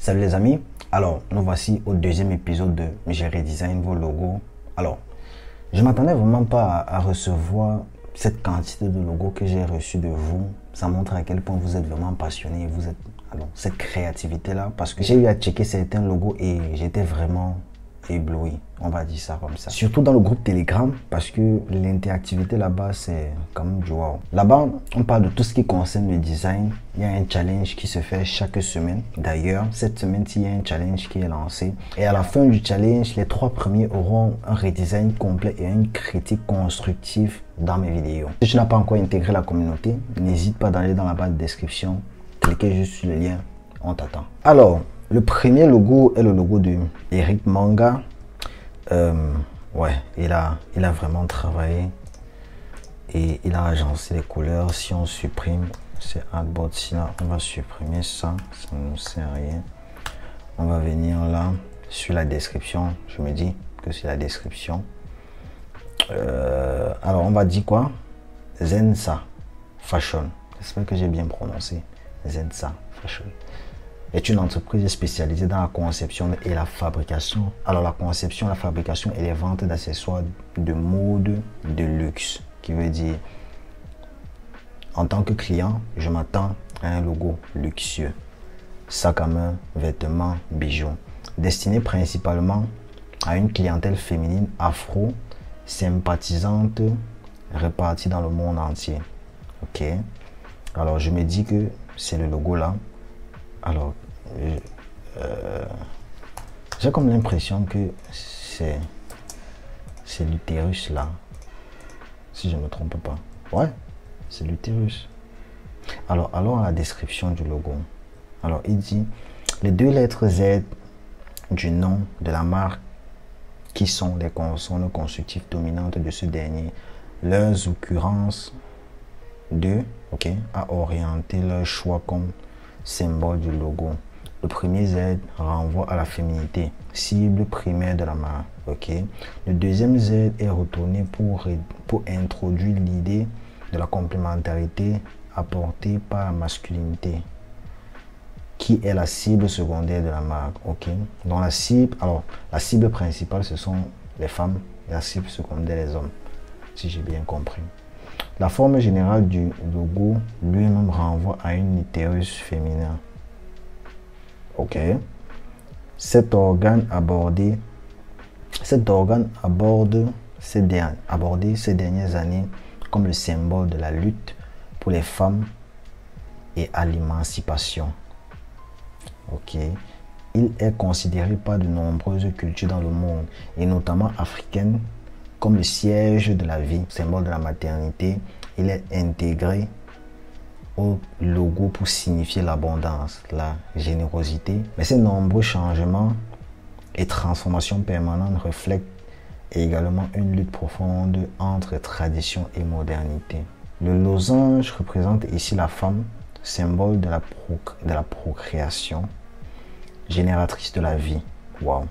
Salut les amis, alors nous voici au deuxième épisode de J'ai redesign vos logos. Alors, je m'attendais vraiment pas à recevoir cette quantité de logos que j'ai reçu de vous. Ça montre à quel point vous êtes vraiment passionné, vous êtes cette créativité là, parce que j'ai eu à checker certains logos et j'étais vraiment ébloui, on va dire ça comme ça. Surtout dans le groupe Telegram, parce que l'interactivité là-bas, c'est quand même du wow. Là-bas, on parle de tout ce qui concerne le design. Il y a un challenge qui se fait chaque semaine. D'ailleurs, cette semaine-ci, il y a un challenge qui est lancé. Et à la fin du challenge, les 3 premiers auront un redesign complet et une critique constructive dans mes vidéos. Si tu n'as pas encore intégré la communauté, n'hésite pas d'aller dans la barre de description. Cliquez juste sur le lien, on t'attend. Alors, le premier logo est le logo de Eric Manga. Ouais, il a vraiment travaillé et il a agencé les couleurs. Si on supprime, c'est artboard, sinon on va supprimer ça, ça ne nous sert à rien. On va venir là, sur la description, je me dis que c'est la description. Alors on va dire quoi? Zensa Fashion, j'espère que j'ai bien prononcé. Zensa Fashion est une entreprise spécialisée dans la conception et la fabrication. Alors la conception, la fabrication et les ventes d'accessoires de mode de luxe. Qui veut dire, en tant que client, je m'attends à un logo luxueux. Sac à main, vêtements, bijoux. Destiné principalement à une clientèle féminine afro, sympathisante, répartie dans le monde entier. Ok. Alors je me dis que c'est le logo là. Alors, j'ai comme l'impression que c'est l'utérus là, si je ne me trompe pas. Ouais, c'est l'utérus. Alors, allons à la description du logo. Alors, il dit les 2 lettres Z du nom de la marque qui sont les consonnes constitutives dominantes de ce dernier. Leurs occurrences à orienter leur choix comme symbole du logo. Le premier Z renvoie à la féminité, cible primaire de la marque. Ok. Le deuxième Z est retourné pour introduire l'idée de la complémentarité apportée par la masculinité, qui est la cible secondaire de la marque. Ok. Dans la cible, alors la cible principale ce sont les femmes et la cible secondaire les hommes, si j'ai bien compris. La forme générale du logo lui-même renvoie à une utérus féminin. Ok. Cet organe aborde ces dernières années comme le symbole de la lutte pour les femmes et à l'émancipation. Ok. Il est considéré par de nombreuses cultures dans le monde et notamment africaines comme le siège de la vie, symbole de la maternité. Il est intégré au logo pour signifier l'abondance, la générosité. Mais ces nombreux changements et transformations permanentes reflètent également une lutte profonde entre tradition et modernité. Le losange représente ici la femme, symbole de la procréation, génératrice de la vie. Wow.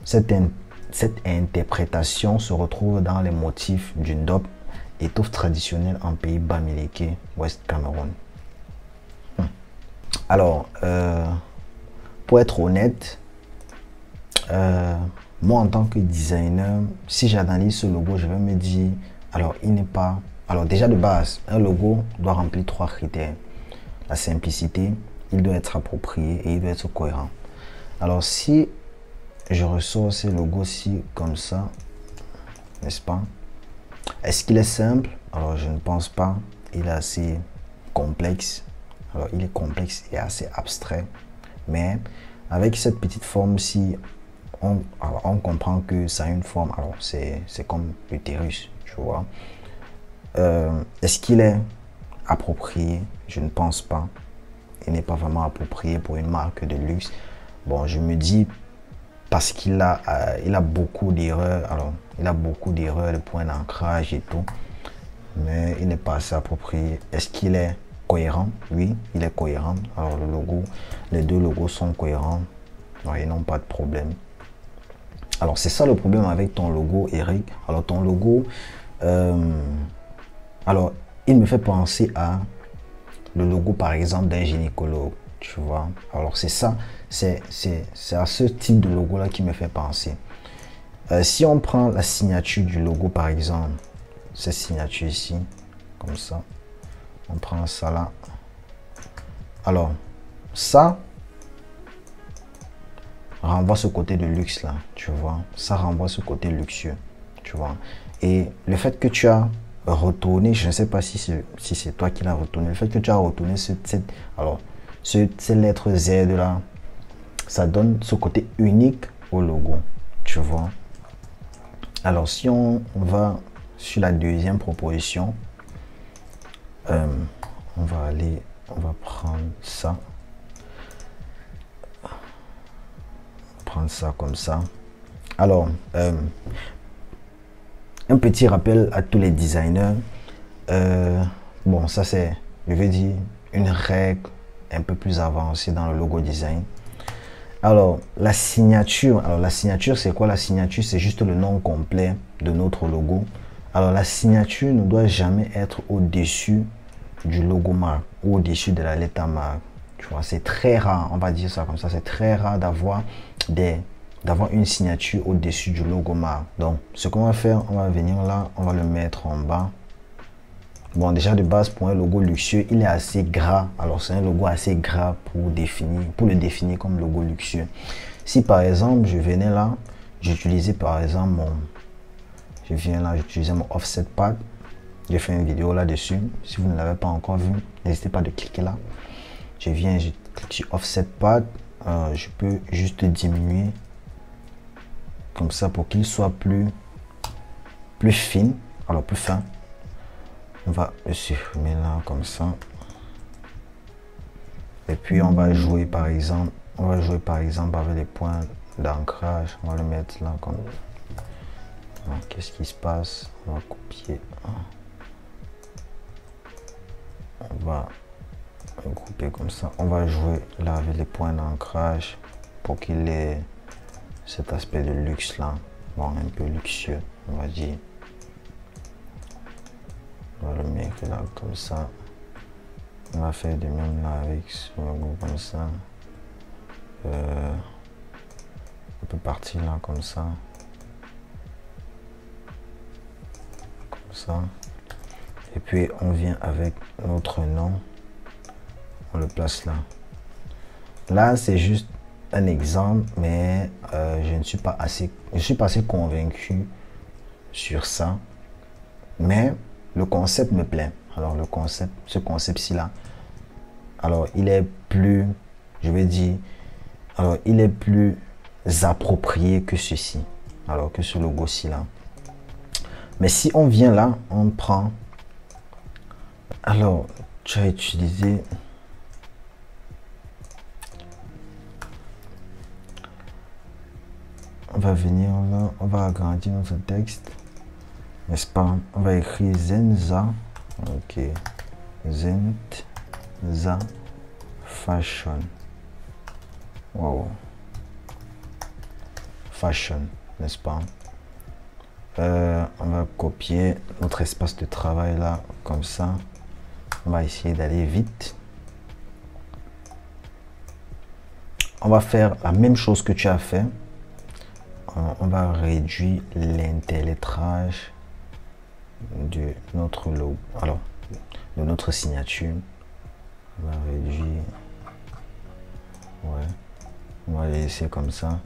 Cette interprétation se retrouve dans les motifs du ndop, étoffe traditionnelle en pays bamileke, Ouest Cameroun. Alors, pour être honnête, moi en tant que designer, si j'analyse ce logo, je vais me dire, alors il n'est pas... Alors déjà de base, un logo doit remplir 3 critères. La simplicité, il doit être approprié et il doit être cohérent. Alors si je ressors ces logos-ci comme ça, n'est-ce pas? Est-ce qu'il est simple? Alors je ne pense pas. Il est assez complexe. Alors il est complexe et assez abstrait. Mais avec cette petite forme-ci, on comprend que ça a une forme. Alors c'est comme l'utérus, tu vois. Est-ce qu'il est approprié? Je ne pense pas. Il n'est pas vraiment approprié pour une marque de luxe. Bon, je me dis parce qu'il a beaucoup d'erreurs. Alors, il a beaucoup d'erreurs de points d'ancrage et tout. Mais il n'est pas assez approprié. Est-ce qu'il est cohérent? Oui, il est cohérent. Alors, le logo, les 2 logos sont cohérents. Alors, ils n'ont pas de problème. Alors, c'est ça le problème avec ton logo, Eric. Alors, ton logo, alors, il me fait penser à le logo, par exemple, d'un gynécologue. tu vois. Alors c'est ça, c'est à ce type de logo là qui me fait penser. Si on prend la signature du logo par exemple, cette signature ici, comme ça, on prend ça là. Alors ça renvoie ce côté de luxe là, tu vois. Ça renvoie ce côté luxueux, tu vois. Et le fait que tu as retourné, je ne sais pas si c'est toi qui l'as retourné, le fait que tu as retourné cette lettre Z là, ça donne ce côté unique au logo, tu vois. Alors si on va sur la deuxième proposition, on va prendre ça. Prendre ça comme ça. Alors, un petit rappel à tous les designers. Bon, ça c'est, je vais dire, une règle un peu plus avancée dans le logo design. Alors, la signature c'est quoi? La signature, c'est juste le nom complet de notre logo. Alors, la signature ne doit jamais être au-dessus du logo marque ou au-dessus de la lettre marque. Tu vois, c'est très rare, on va dire ça comme ça, c'est très rare d'avoir une signature au-dessus du logo marque. Donc, ce qu'on va faire, on va venir là, on va le mettre en bas. Bon, déjà de base, pour un logo luxueux, il est assez gras. Alors, c'est un logo assez gras pour le définir comme logo luxueux. Si par exemple, je venais là, j'utilisais par exemple j'utilisais mon offset pad. J'ai fait une vidéo là-dessus. Si vous ne l'avez pas encore vu, n'hésitez pas de cliquer là. Je clique sur offset pad. Je peux juste diminuer comme ça pour qu'il soit plus fin. Alors, plus fin. On va le supprimer là comme ça. Et puis on va jouer par exemple avec les points d'ancrage. On va le mettre là comme. Qu'est-ce qui se passe? On va copier. On va couper comme ça. On va jouer là avec les points d'ancrage pour qu'il ait cet aspect de luxe là. Bon, un peu luxueux, on va dire. On va le mettre là comme ça. On va faire de même là avec ce logo comme ça. On peut partir là comme ça. Comme ça. Et puis on vient avec notre nom. On le place là. Là c'est juste un exemple, mais je ne suis pas assez convaincu sur ça. Mais le concept me plaît. Alors ce concept-ci là, alors il est plus, je vais dire, alors il est plus approprié que ceci, alors que ce logo-ci là. Mais si on vient là, on prend, alors tu as utilisé, on va venir là, on va agrandir notre texte. N'est-ce pas? On va écrire Zenza. Ok. Zenza Fashion. Wow. Fashion, n'est-ce pas? On va copier notre espace de travail là, comme ça. On va essayer d'aller vite. On va faire la même chose que tu as fait. On va réduire l'interlettrage de notre logo, alors de notre signature. On va réduire, ouais, on va laisser comme ça,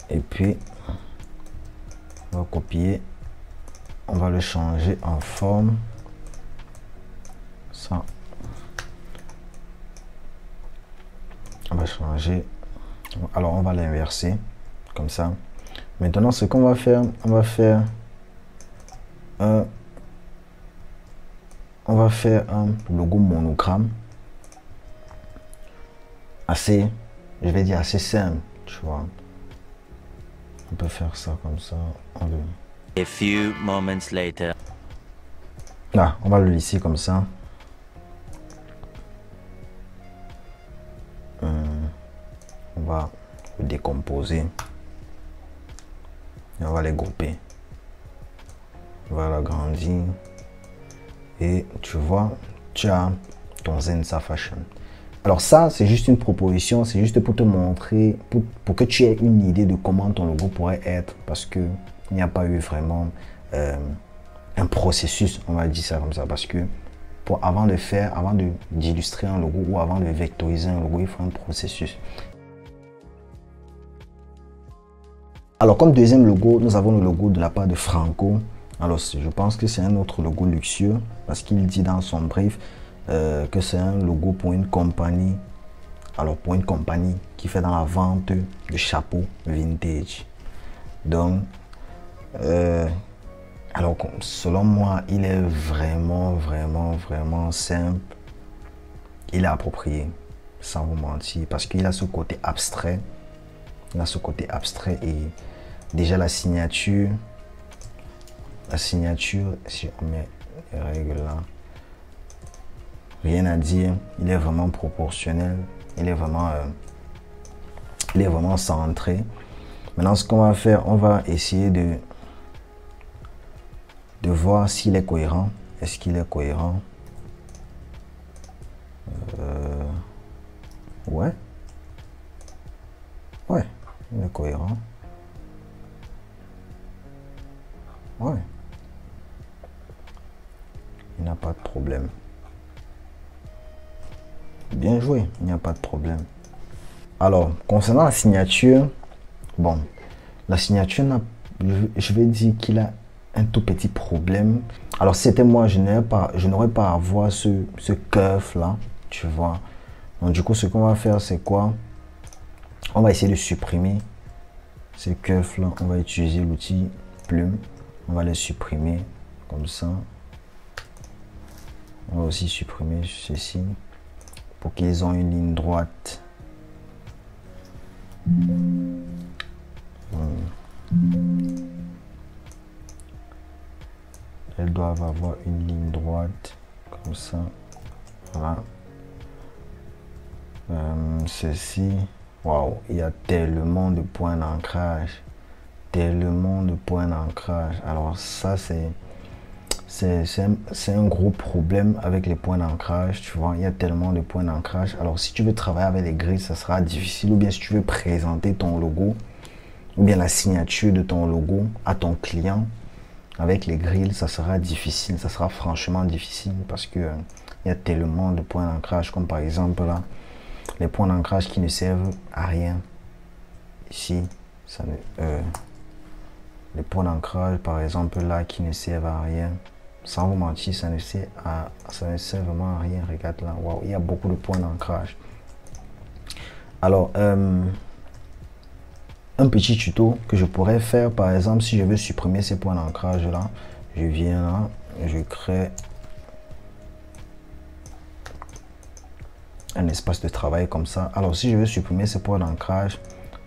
et puis on va copier, on va le changer en forme, ça, on va changer, alors on va l'inverser comme ça. Maintenant ce qu'on va faire, on va faire un logo monogramme assez, je vais dire assez simple, tu vois. On peut faire ça comme ça. A few moments later. Là, on va le lisser comme ça. On va le décomposer. Et on va les grouper. On va l'agrandir. Et tu vois, tu as ton Zenza Fashion. Alors ça, c'est juste une proposition, c'est juste pour te montrer, pour que tu aies une idée de comment ton logo pourrait être, parce que il n'y a pas eu vraiment un processus, on va dire ça comme ça, parce que avant d'illustrer un logo ou avant de vectoriser un logo, il faut un processus. Alors comme deuxième logo, nous avons le logo de la part de Franco. Alors je pense que c'est un autre logo luxueux, parce qu'il dit dans son brief que c'est un logo pour une compagnie, alors pour une compagnie qui fait dans la vente de chapeaux vintage. Donc, alors selon moi, il est vraiment simple. Il est approprié, sans vous mentir, parce qu'il a ce côté abstrait. Il a ce côté abstrait et déjà la signature, si on met les règles là, rien à dire, il est vraiment proportionnel, il est vraiment centré. Maintenant, ce qu'on va faire, on va essayer de voir s'il est cohérent. Est-ce qu'il est cohérent? Ouais, il est cohérent. Ouais, il n'y a pas de problème. Bien joué, il n'y a pas de problème. Alors, concernant la signature, bon, la signature, je vais dire qu'il a un tout petit problème. Alors, si c'était moi, je n'aurais pas à voir ce curve là, tu vois. Donc, du coup, ce qu'on va faire, c'est quoi? On va essayer de supprimer ces curves là. On va utiliser l'outil plume. On va les supprimer comme ça. On va aussi supprimer ceci pour qu'ils aient une ligne droite. Elles doivent avoir une ligne droite comme ça. Voilà. Ceci, waouh, il y a tellement de points d'ancrage. Tellement de points d'ancrage. Alors ça, c'est un gros problème avec les points d'ancrage, tu vois. Il y a tellement de points d'ancrage. Alors si tu veux travailler avec les grilles, ça sera difficile. Ou bien si tu veux présenter ton logo, ou bien la signature de ton logo à ton client avec les grilles, ça sera difficile. Ça sera franchement difficile parce que il y a tellement de points d'ancrage, comme par exemple là, les points d'ancrage qui ne servent à rien. Ici, ça les points d'ancrage, par exemple là, qui ne servent à rien. Sans vous mentir, ça ne sert vraiment à rien. Regarde là, waouh, il y a beaucoup de points d'ancrage. Alors, un petit tuto que je pourrais faire, par exemple, si je veux supprimer ces points d'ancrage là, je viens là, je crée un espace de travail comme ça. Alors, si je veux supprimer ces points d'ancrage,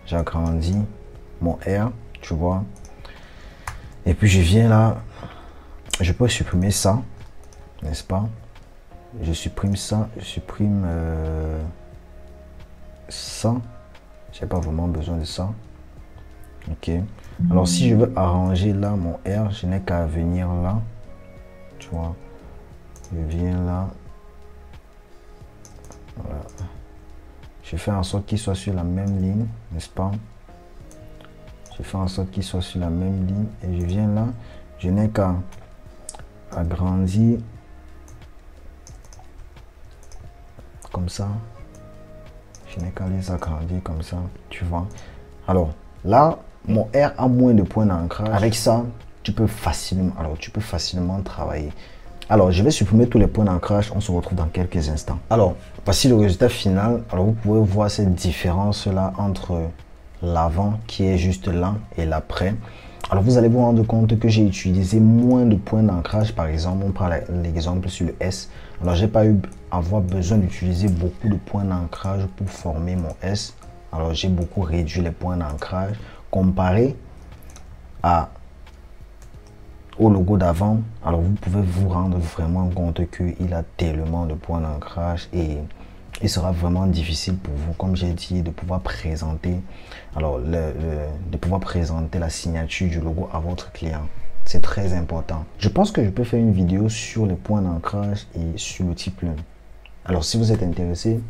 j'agrandis mon R, tu vois. Et puis, je viens là, je peux supprimer ça, n'est-ce pas? Je supprime ça, je supprime ça. J'ai pas vraiment besoin de ça. Ok. Alors, si je veux arranger là mon R, je n'ai qu'à venir là. Tu vois. Je viens là. Voilà. Je fais en sorte qu'il soit sur la même ligne, n'est-ce pas? Je fais en sorte qu'il soit sur la même ligne et je viens là. Je n'ai qu'à agrandir comme ça. Je n'ai qu'à les agrandir comme ça, tu vois. Alors là, mon R a moins de points d'ancrage. Avec ça, tu peux facilement travailler. Alors, je vais supprimer tous les points d'ancrage. On se retrouve dans quelques instants. Alors, voici le résultat final. Alors, vous pouvez voir cette différence-là entre l'avant qui est juste là et l'après. Alors, vous allez vous rendre compte que j'ai utilisé moins de points d'ancrage. Par exemple, on prend l'exemple sur le S. Alors, j'ai pas eu avoir besoin d'utiliser beaucoup de points d'ancrage pour former mon S. Alors, j'ai beaucoup réduit les points d'ancrage comparé au logo d'avant. Alors, vous pouvez vous rendre vraiment compte qu'il a tellement de points d'ancrage et il sera vraiment difficile pour vous, comme j'ai dit, de pouvoir présenter, de pouvoir présenter la signature du logo à votre client. C'est très important. Je pense que je peux faire une vidéo sur les points d'ancrage et sur l'outil plume. Alors, si vous êtes intéressé,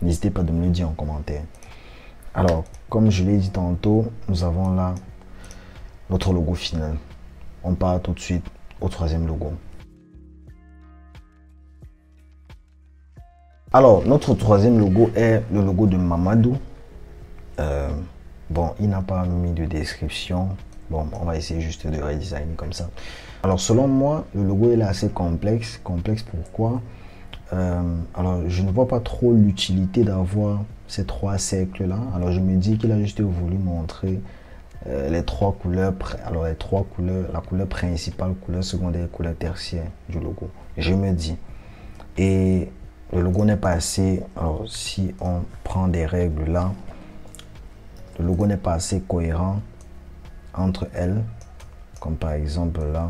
N'hésitez pas de me le dire en commentaire. Alors, comme je l'ai dit tantôt, nous avons là notre logo final. On part tout de suite au troisième logo. Alors, notre troisième logo est le logo de Mamadou. Bon, il n'a pas mis de description. Bon, on va essayer juste de redesigner comme ça. Alors, selon moi, le logo est assez complexe. Complexe pourquoi? Alors, je ne vois pas trop l'utilité d'avoir ces trois cercles-là. Alors, je me dis qu'il a juste voulu montrer les trois couleurs. Alors, les trois couleurs, la couleur principale, couleur secondaire, couleur tertiaire du logo. Je me dis. Et le logo n'est pas assez. Alors, si on prend des règles là, le logo n'est pas assez cohérent entre elles. Comme par exemple là.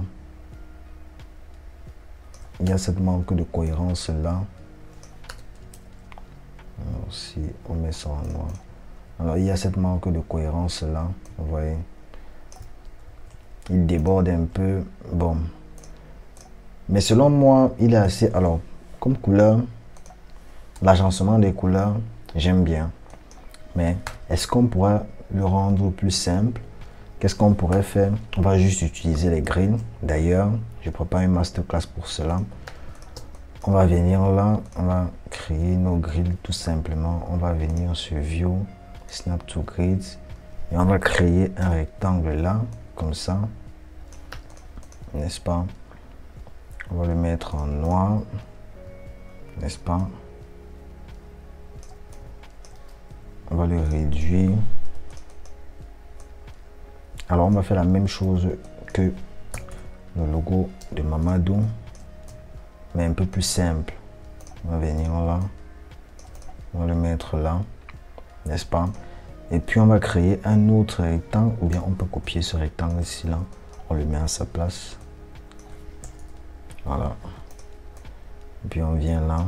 Il y a cette manque de cohérence là. Alors, si on met ça en noir. Alors, il y a cette manque de cohérence là. Vous voyez. Il déborde un peu. Bon. Mais selon moi, il est assez... Alors, comme couleur, l'agencement des couleurs, j'aime bien. Mais est-ce qu'on pourrait le rendre plus simple? Qu'est-ce qu'on pourrait faire? On va juste utiliser les grilles. D'ailleurs, je prépare une masterclass pour cela. On va venir là, on va créer nos grilles tout simplement. On va venir sur View, Snap to Grids. Et on va créer un rectangle là, comme ça. N'est-ce pas? On va le mettre en noir. N'est-ce pas? On va le réduire. Alors, on va faire la même chose que le logo de Mamadou, mais un peu plus simple. On va venir là. On va le mettre là. N'est-ce pas? Et puis, on va créer un autre rectangle, ou bien on peut copier ce rectangle ici, là. On le met à sa place. Voilà. Et puis, on vient là.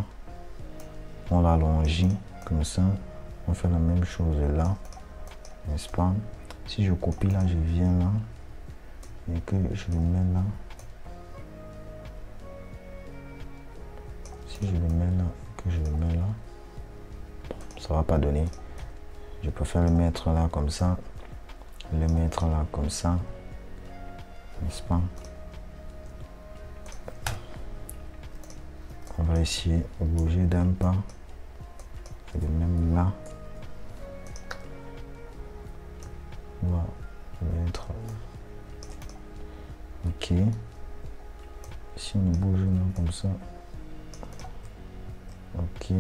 On l'allonge comme ça. On fait la même chose là. N'est-ce pas? Si je copie là, je viens là et que je le mets là. Si je le mets là et que je le mets là, ça va pas donner. Je préfère le mettre là comme ça, le mettre là comme ça, n'est-ce pas? On va essayer de bouger d'un pas et de même là. On va mettre ok. Si on bouge là comme ça, ok.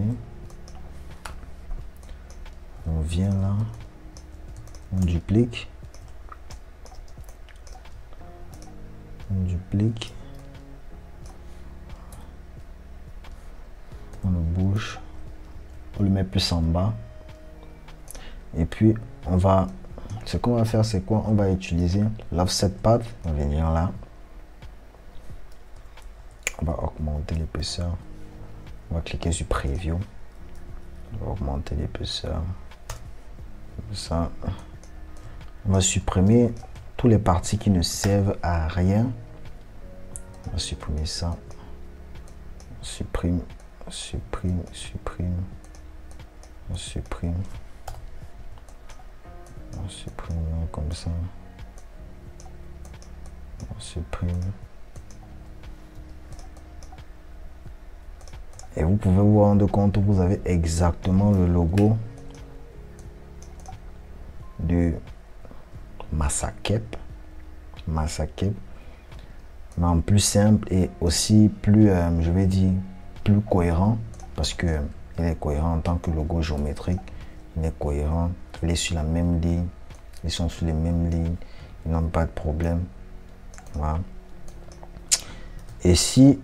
On vient là, on duplique, on le bouge, on le met plus en bas et puis on va... Ce qu'on va faire, c'est quoi? On va utiliser l'offset path. On va venir là. On va augmenter l'épaisseur. On va cliquer sur Preview. On va augmenter l'épaisseur. Comme ça. On va supprimer toutes les parties qui ne servent à rien. On va supprimer ça. On supprime, supprime, supprime. On supprime. On supprime comme ça. On supprime. Et vous pouvez vous rendre compte que vous avez exactement le logo de Massakep. Massakep. Mais en plus simple et aussi plus, je vais dire, plus cohérent. Parce que il est cohérent en tant que logo géométrique. Il est cohérent. Il est sur la même ligne. Ils sont sur les mêmes lignes. Ils n'ont pas de problème. Voilà. Et si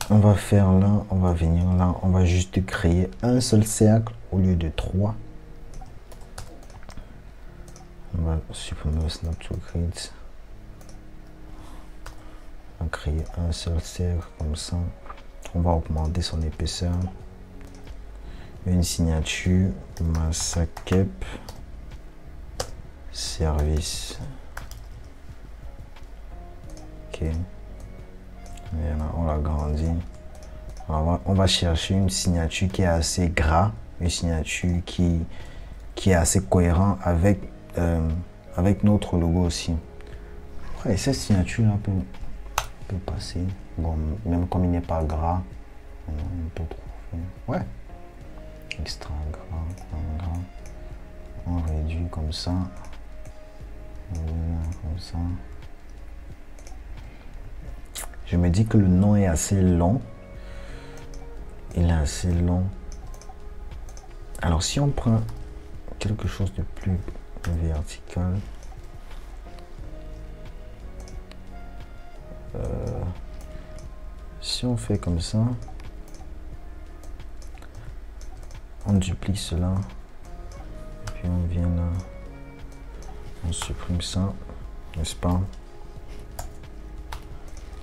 on va faire là, on va venir là, on va juste créer un seul cercle au lieu de 3. On va supprimer le Snap to Grids. On va créer un seul cercle comme ça. On va augmenter son épaisseur. Une signature Massakep service. Ok. Voilà, on l'agrandit. On va chercher une signature qui est assez gras, une signature qui est assez cohérent avec, avec notre logo aussi. Ouais, cette signature-là peut passer. Bon, même comme il n'est pas gras, on peut trouver. Ouais. Extra gras. On réduit comme ça. Comme ça. Je me dis que le nom est assez long. Il est assez long. Alors si on prend quelque chose de plus vertical, si on fait comme ça, on duplique cela, et puis on vient là, on supprime ça, n'est-ce pas?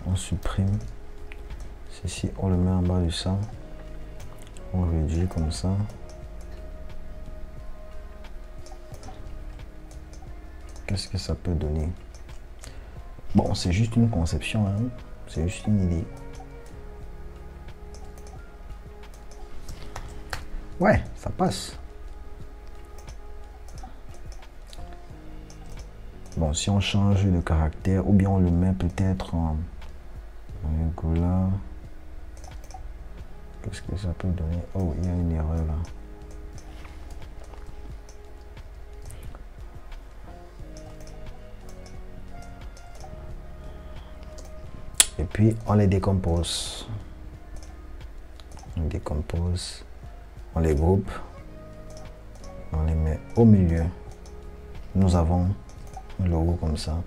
On supprime ceci, on le met en bas de ça, on réduit comme ça. Qu'est-ce que ça peut donner? Bon, c'est juste une conception, hein? C'est juste une idée. Ouais, ça passe. Bon, si on change de caractère, ou bien on le met peut-être en Angular. Qu'est-ce que ça peut donner? Oh, il y a une erreur là. Et puis on les décompose. On décompose, on les groupe, on les met au milieu. Nous avons un logo comme ça.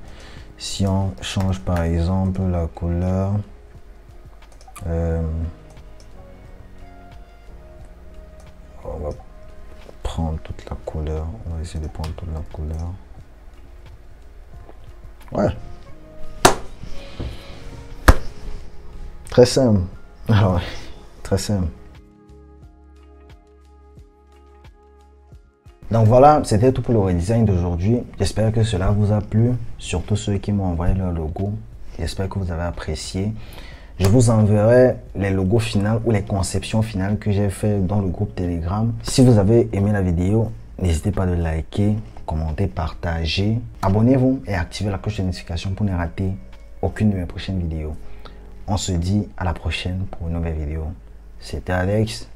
Si on change par exemple la couleur, on va prendre toute la couleur. On va essayer de prendre toute la couleur. Ouais. Très simple. Alors, très simple. Donc voilà, c'était tout pour le redesign d'aujourd'hui. J'espère que cela vous a plu, surtout ceux qui m'ont envoyé leur logo. J'espère que vous avez apprécié. Je vous enverrai les logos finaux ou les conceptions finales que j'ai fait dans le groupe Telegram. Si vous avez aimé la vidéo, n'hésitez pas de liker, commenter, partager. Abonnez-vous et activez la cloche de notification pour ne rater aucune de mes prochaines vidéos. On se dit à la prochaine pour une nouvelle vidéo. C'était Alex.